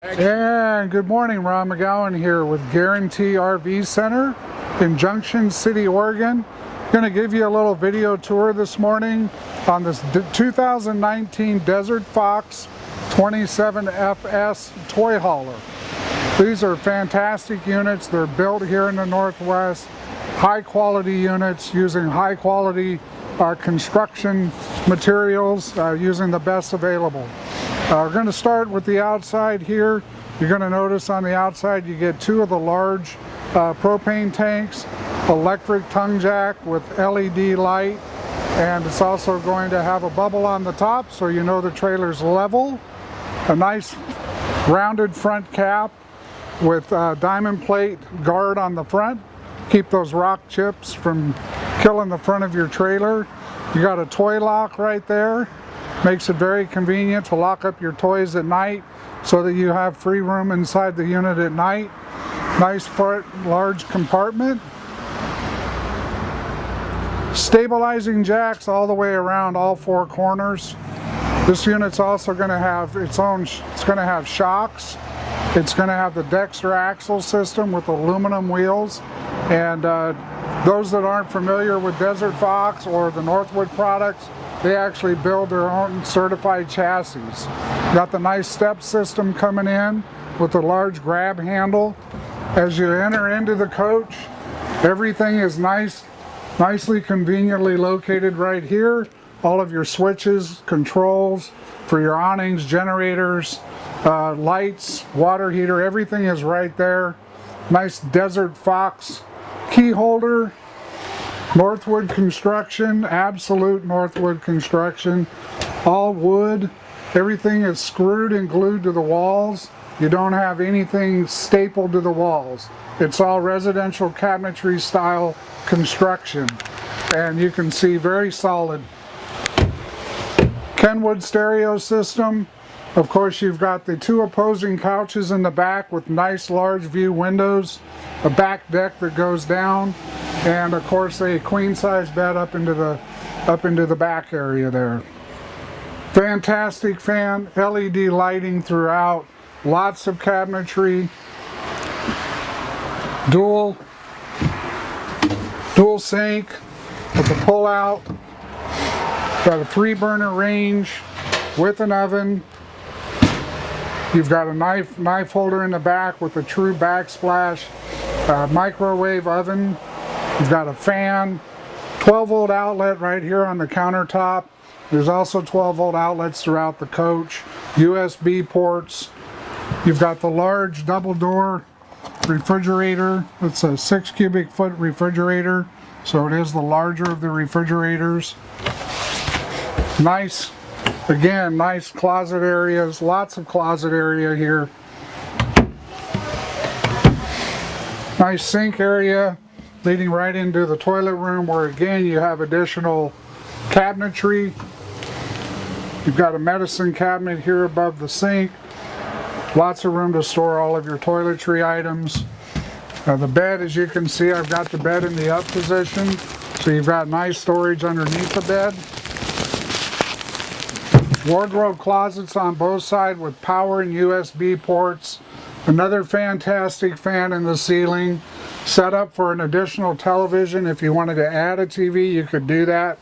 And good morning, Ron McGowan here with Guaranty RV Center in Junction City, Oregon. Going to give you a little video tour this morning on this 2019 Desert Fox 27FS toy hauler. These are fantastic units. They're built here in the Northwest. High quality units using high quality construction materials using the best available. We're going to start with the outside here. You're going to notice on the outside you get two of the large propane tanks, electric tongue jack with LED light, and it's also going to have a bubble on the top so you know the trailer's level. A nice rounded front cap with diamond plate guard on the front. Keep those rock chips from killing the front of your trailer. You got a toy lock right there. Makes it very convenient to lock up your toys at night so that you have free room inside the unit at night. Nice front large compartment. Stabilizing jacks all the way around all four corners. This unit's also going to have its own, it's going to have shocks. It's going to have the Dexter axle system with aluminum wheels. And those that aren't familiar with Desert Fox or the Northwood products, they actually build their own certified chassis. Got the nice step system coming in with the large grab handle. As you enter into the coach, everything is nicely conveniently located right here. All of your switches, controls for your awnings, generators, lights, water heater, everything is right there. Nice Desert Fox key holder. Northwood construction, absolute Northwood construction, all wood. Everything is screwed and glued to the walls. You don't have anything stapled to the walls. It's all residential cabinetry style construction, and you can see very solid. Kenwood stereo system. Of course, you've got the two opposing couches in the back with nice large view windows, a back deck that goes down, and of course a queen size bed up into the back area there. Fantastic fan, LED lighting throughout, lots of cabinetry, dual sink with a pull out, got a 3-burner range with an oven. You've got a knife holder in the back with a true backsplash microwave oven. You've got a fan, 12-volt outlet right here on the countertop. There's also 12-volt outlets throughout the coach, USB ports. You've got the large double-door refrigerator. It's a 6 cubic foot refrigerator, so it is the larger of the refrigerators. Nice, again, nice closet areas, lots of closet area here. Nice sink area leading right into the toilet room, where again you have additional cabinetry. You've got a medicine cabinet here above the sink. Lots of room to store all of your toiletry items. The bed, as you can see, I've got the bed in the up position, so you've got nice storage underneath the bed. Wardrobe closets on both sides with power and USB ports. Another fantastic fan in the ceiling. Set up for an additional television. If you wanted to add a TV, you could do that.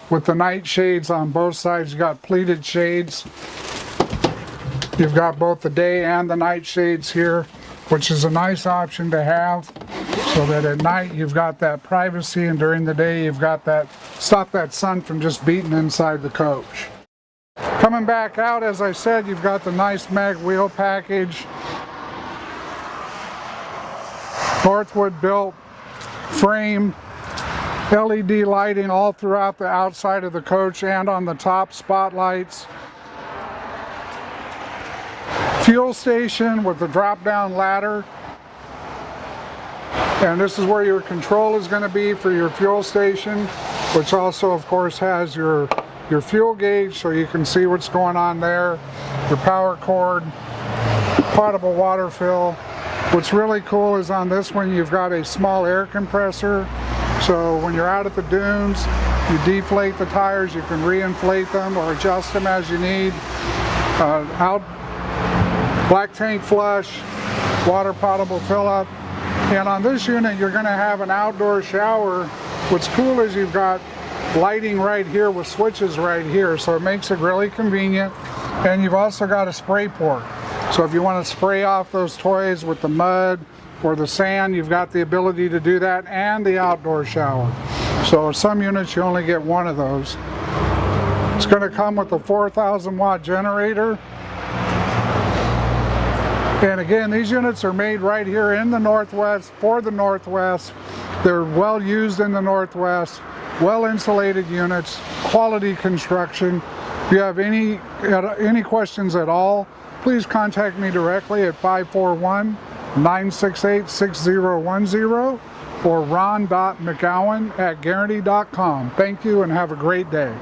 With the night shades on both sides, you've got pleated shades. You've got both the day and the night shades here, which is a nice option to have, so that at night you've got that privacy, and during the day you've got that, stop that sun from just beating inside the coach. Coming back out, as I said, you've got the nice mag wheel package. Northwood built frame, LED lighting all throughout the outside of the coach and on the top, spotlights. Fuel station with the drop down ladder. And this is where your control is going to be for your fuel station, which also of course has your fuel gauge so you can see what's going on there. Your power cord, potable water fill. What's really cool is on this one you've got a small air compressor, so when you're out at the dunes you deflate the tires, you can reinflate them or adjust them as you need. Black tank flush, water potable fill up. And on this unit, you're going to have an outdoor shower. What's cool is you've got lighting right here with switches right here, so it makes it really convenient. And you've also got a spray port. So if you want to spray off those toys with the mud or the sand, you've got the ability to do that, and the outdoor shower. So some units you only get one of those. It's going to come with a 4,000 watt generator. And again, these units are made right here in the Northwest, for the Northwest. They're well used in the Northwest, well insulated units, quality construction. If you have any questions at all, please contact me directly at 541-968-6010 or ron.mcgowan@guaranty.com. Thank you and have a great day.